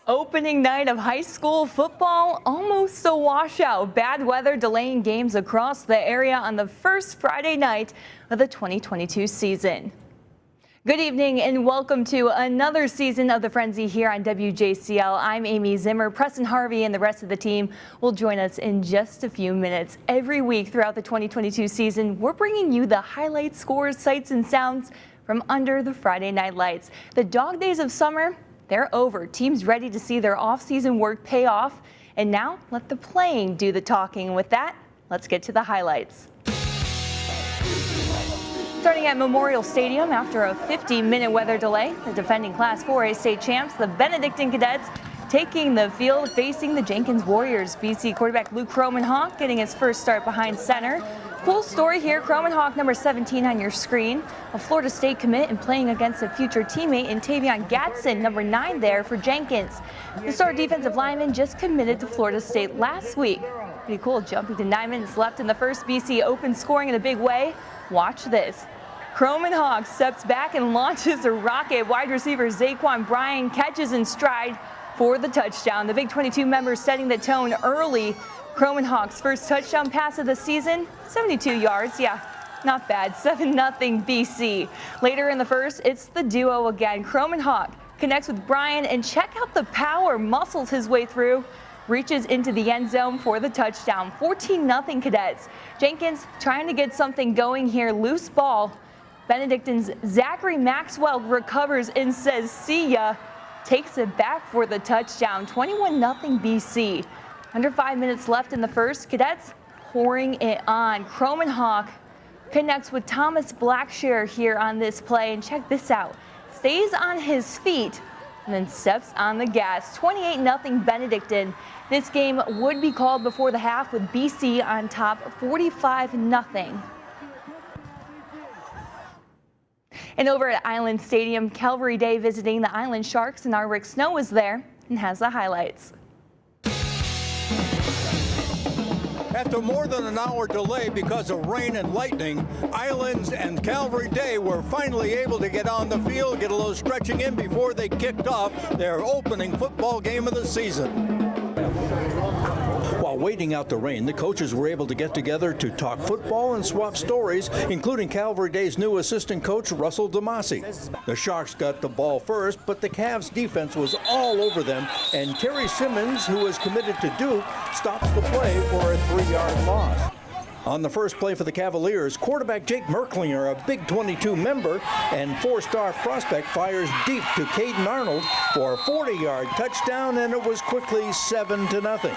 Opening night of high school football, almost a washout. Bad weather delaying games across the area on the first Friday night of the 2022 season. Good evening and welcome to another season of The Frenzy here on WJCL. I'm Amy Zimmer. Preston Harvey and the rest of the team will join us in just a few minutes. Every week throughout the 2022 season, we're bringing you the highlights, scores, sights, and sounds from under the Friday night lights. The dog days of summer, they're over. Teams ready to see their off-season work pay off. And now let the playing do the talking. With that, let's get to the highlights. Starting at Memorial Stadium after a 50-minute weather delay, the defending Class 4A state champs, the Benedictine Cadets, taking the field facing the Jenkins Warriors. BC quarterback Luke Kromenhoek getting his first start behind center. Cool story here, Kromenhoek, number 17 on your screen, a Florida State commit and playing against a future teammate in Tavion Gatson, number 9 there for Jenkins. The star defensive lineman just committed to Florida State last week. Pretty cool, jumping to 9 minutes left in the first. BC open scoring in a big way. Watch this. Kromenhoek steps back and launches a rocket. Wide receiver Zaquan Bryan catches in stride for the touchdown. The Big 22 members setting the tone early. Kromenhoek's first touchdown pass of the season, 72 yards. Yeah, not bad. 7-0 BC. Later in the first, it's the duo again. Kromenhoek connects with Bryan and check out the power, muscles his way through, reaches into the end zone for the touchdown. 14-0 Cadets. Jenkins trying to get something going here. Loose ball. Benedictine's Zachary Maxwell recovers and says, see ya. Takes it back for the touchdown. 21-0 BC. Under 5 minutes left in the first. Cadets pouring it on. Kromenhoek connects with Thomas Blackshear here on this play. And check this out. Stays on his feet and then steps on the gas. 28-0 Benedictine. This game would be called before the half with BC on top 45-0. And over at Island Stadium, Calvary Day visiting the Island Sharks, and our Rick Snow is there and has the highlights. After more than an hour delay because of rain and lightning, Islands and Calvary Day were finally able to get on the field, get a little stretching in before they kicked off their opening football game of the season. While waiting out the rain, the coaches were able to get together to talk football and swap stories, including Calvary Day's new assistant coach, Russell Damasi. The Sharks got the ball first, but the Cavs' defense was all over them, and Terry Simmons, who is committed to Duke, stops the play for a 3-yard loss. On the first play for the Cavaliers, quarterback Jake Merklinger, a Big 22 member and 4-star prospect, fires deep to Caden Arnold for a 40-yard touchdown, and it was quickly 7-0.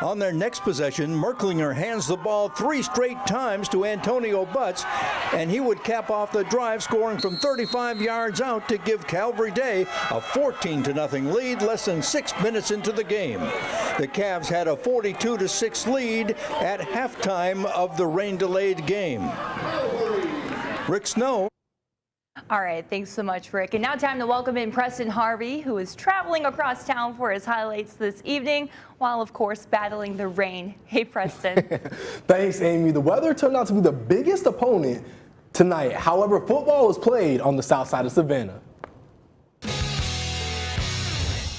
On their next possession, Merklinger hands the ball 3 straight times to Antonio Butts, and he would cap off the drive, scoring from 35 yards out to give Calvary Day a 14-0 lead less than 6 minutes into the game. The Cavs had a 42-6 lead at halftime of the rain-delayed game. Rick Snow. All right, thanks so much, Rick. And now time to welcome in Preston Harvey, who is traveling across town for his highlights this evening, while, of course, battling the rain. Hey, Preston. Thanks, Amy. The weather turned out to be the biggest opponent tonight. However, football was played on the south side of Savannah.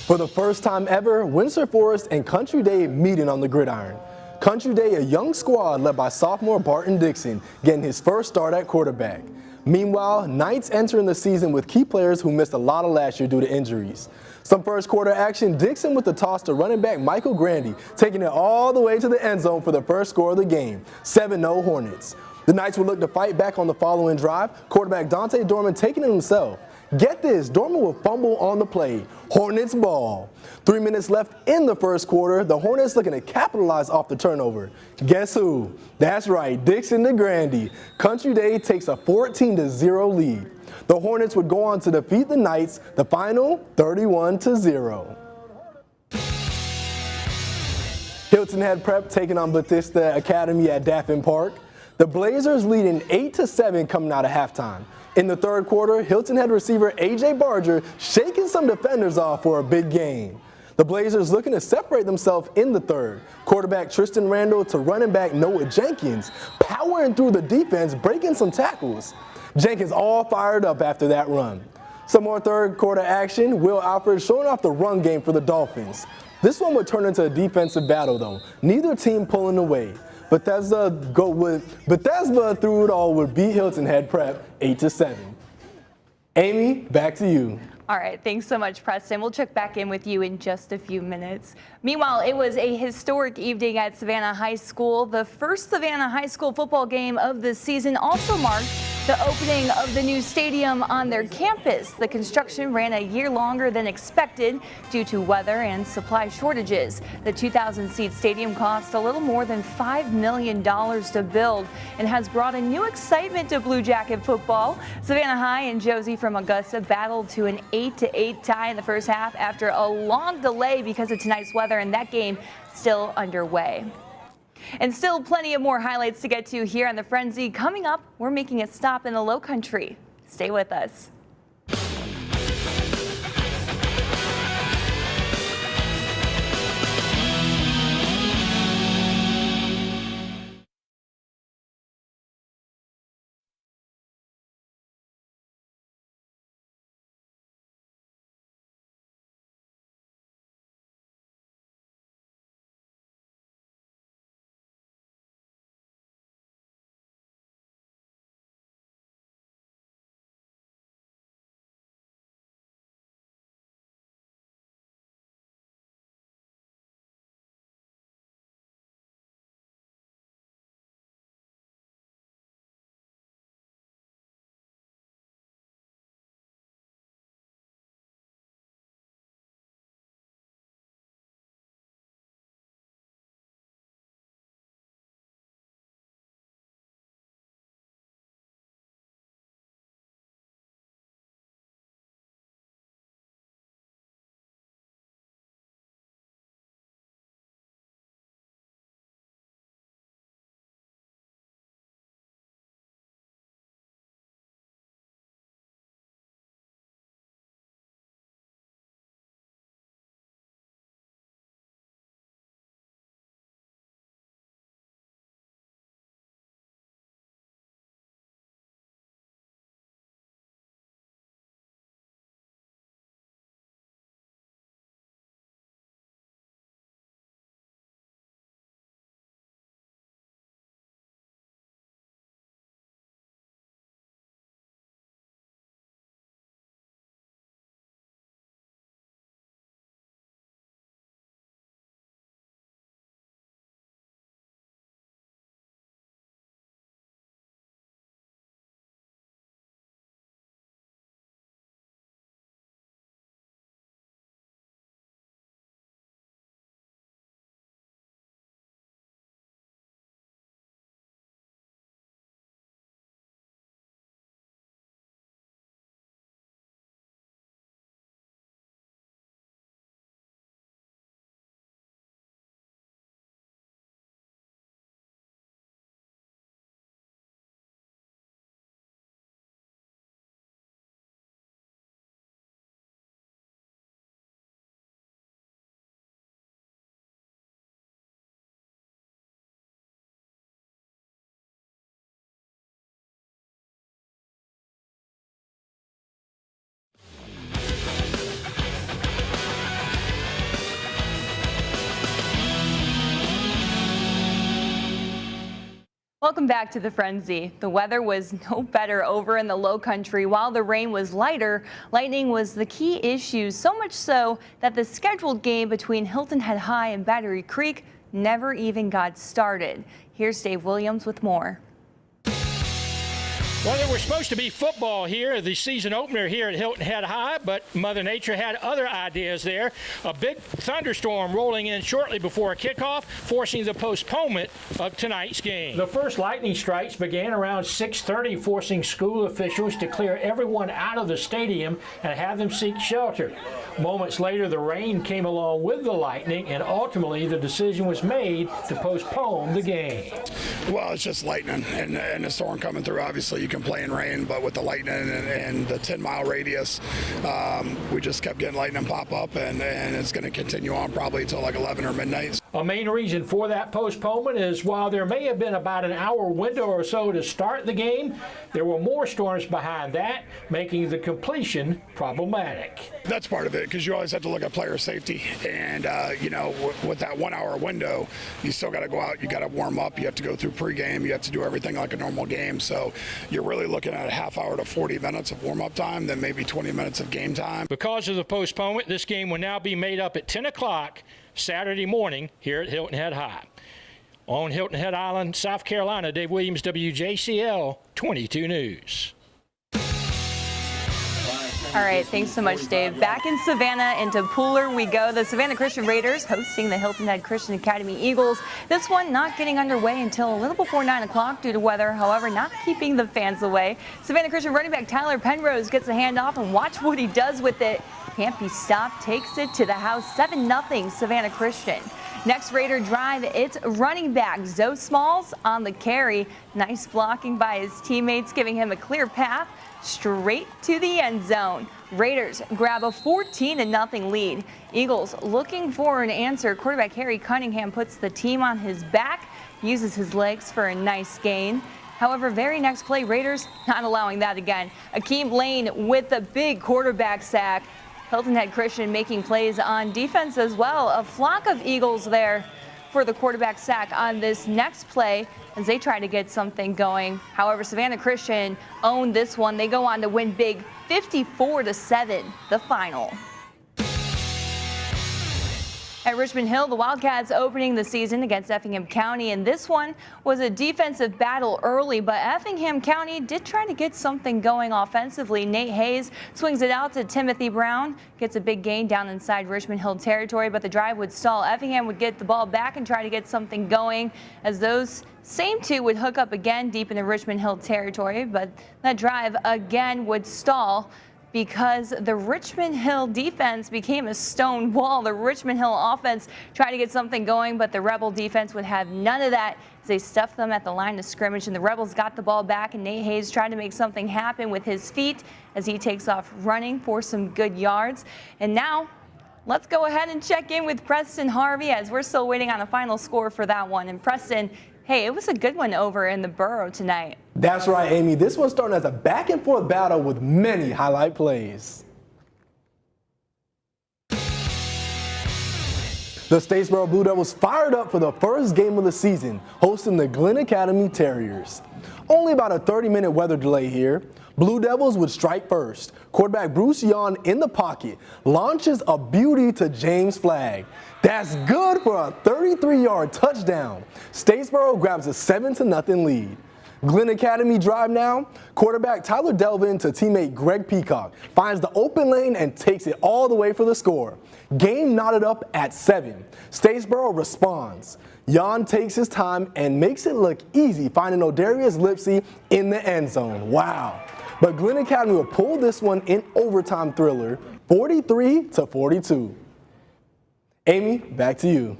For the first time ever, Windsor Forest and Country Day meeting on the gridiron. Country Day, a young squad led by sophomore Barton Dixon, getting his first start at quarterback. Meanwhile, Knights entering the season with key players who missed a lot of last year due to injuries. Some first quarter action, Dixon with the toss to running back Michael Grandy, taking it all the way to the end zone for the first score of the game, 7-0 Hornets. The Knights would look to fight back on the following drive, quarterback Dante Dorman taking it himself. Get this, Dorman will fumble on the play. Hornets ball. 3 minutes left in the first quarter. The Hornets looking to capitalize off the turnover. Guess who? That's right, Dixon to Grandy. Country Day takes a 14-0 lead. The Hornets would go on to defeat the Knights, the final 31-0. Hilton Head Prep taking on Bethesda Academy at Daffin Park. The Blazers leading 8-7 coming out of halftime. In the third quarter, Hilton Head receiver A.J. Barger shaking some defenders off for a big game. The Blazers looking to separate themselves in the third. Quarterback Tristan Randall to running back Noah Jenkins, powering through the defense, breaking some tackles. Jenkins all fired up after that run. Some more third quarter action. Will Alford showing off the run game for the Dolphins. This one would turn into a defensive battle though. Neither team pulling away. Bethesda through it all would beat Hilton Head Prep 8-7. Amy, back to you. All right, thanks so much, Preston. We'll check back in with you in just a few minutes. Meanwhile, it was a historic evening at Savannah High School. The first Savannah High School football game of the season also marked the opening of the new stadium on their campus. The construction ran a year longer than expected due to weather and supply shortages. The 2,000-seat stadium cost a little more than $5 million to build and has brought a new excitement to Blue Jacket football. Savannah High and Josie from Augusta battled to an 8-8 tie in the first half after a long delay because of tonight's weather, and that game still underway. And still plenty of more highlights to get to here on the Frenzy. Coming up, we're making a stop in the Low Country. Stay with us. Welcome back to the Frenzy. The weather was no better over in the Low Country. While the rain was lighter, lightning was the key issue, so much so that the scheduled game between Hilton Head High and Battery Creek never even got started. Here's Dave Williams with more. Well, there was supposed to be football here, the season opener here at Hilton Head High, but Mother Nature had other ideas there. A big thunderstorm rolling in shortly before kickoff, forcing the postponement of tonight's game. The first lightning strikes began around 6:30, forcing school officials to clear everyone out of the stadium and have them seek shelter. Moments later, the rain came along with the lightning, and ultimately the decision was made to postpone the game. Well, it's just lightning and the storm coming through. Obviously, you can play in rain, but with the lightning and the 10-mile radius, we just kept getting lightning pop up, and it's going to continue on probably until like 11 or midnight. A main reason for that postponement is while there may have been about an hour window or so to start the game, there were more storms behind that, making the completion problematic. That's part of it, because you always have to look at player safety. And, you know, with that 1 hour window, you still got to go out, you got to warm up, you have to go through pregame, you have to do everything like a normal game. So you're really looking at a half hour to 40 minutes of warm-up time, then maybe 20 minutes of game time. Because of the postponement, this game will now be made up at 10 o'clock Saturday morning here at Hilton Head High. On Hilton Head Island, South Carolina, Dave Williams, WJCL 22 News. All right, thanks so much, Dave. Back in Savannah, into Pooler we go. The Savannah Christian Raiders hosting the Hilton Head Christian Academy Eagles. This one not getting underway until a little before 9 o'clock due to weather, however, not keeping the fans away. Savannah Christian running back Tyler Penrose gets a handoff, and watch what he does with it. Can't be stopped, takes it to the house, 7-0 Savannah Christian. Next Raider drive, it's running back Zoe Smalls on the carry. Nice blocking by his teammates, giving him a clear path straight to the end zone. Raiders grab a 14-0 lead. Eagles looking for an answer. Quarterback Harry Cunningham puts the team on his back, uses his legs for a nice gain. However, very next play, Raiders not allowing that again. Akeem Lane with the big quarterback sack. Hilton Head Christian making plays on defense as well. A flock of Eagles there for the quarterback sack on this next play as they try to get something going. However, Savannah Christian owned this one. They go on to win big, 54-7, the final. At Richmond Hill, the Wildcats opening the season against Effingham County, and this one was a defensive battle early, but Effingham County did try to get something going offensively. Nate Hayes swings it out to Timothy Brown, gets a big gain down inside Richmond Hill territory, but the drive would stall. Effingham would get the ball back and try to get something going as those same two would hook up again deep into Richmond Hill territory, but that drive again would stall because the Richmond Hill defense became a stone wall. The Richmond Hill offense tried to get something going, but the Rebel defense would have none of that as they stuffed them at the line of scrimmage, and the Rebels got the ball back, and Nate Hayes tried to make something happen with his feet as he takes off running for some good yards. And now let's go ahead and check in with Preston Harvey as we're still waiting on a final score for that one. And Preston, hey, it was a good one over in the Borough tonight. That's right, Amy. This one started as a back-and-forth battle with many highlight plays. The Statesboro Blue Devils fired up for the first game of the season, hosting the Glenn Academy Terriers. Only about a 30-minute weather delay here. Blue Devils would strike first. Quarterback Bruce Yon in the pocket launches a beauty to James Flagg. That's good for a 33-yard touchdown. Statesboro grabs a 7-0 lead. Glenn Academy drive now. Quarterback Tyler Delvin to teammate Greg Peacock finds the open lane and takes it all the way for the score. Game knotted up at 7. Statesboro responds. Jan takes his time and makes it look easy, finding Odarius Lipsy in the end zone. Wow. But Glenn Academy will pull this one in overtime thriller, 43-42. Amy, back to you.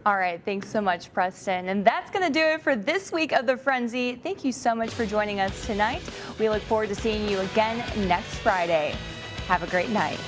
All right, thanks so much, Preston. And that's going to do it for this week of The Frenzy. Thank you so much for joining us tonight. We look forward to seeing you again next Friday. Have a great night.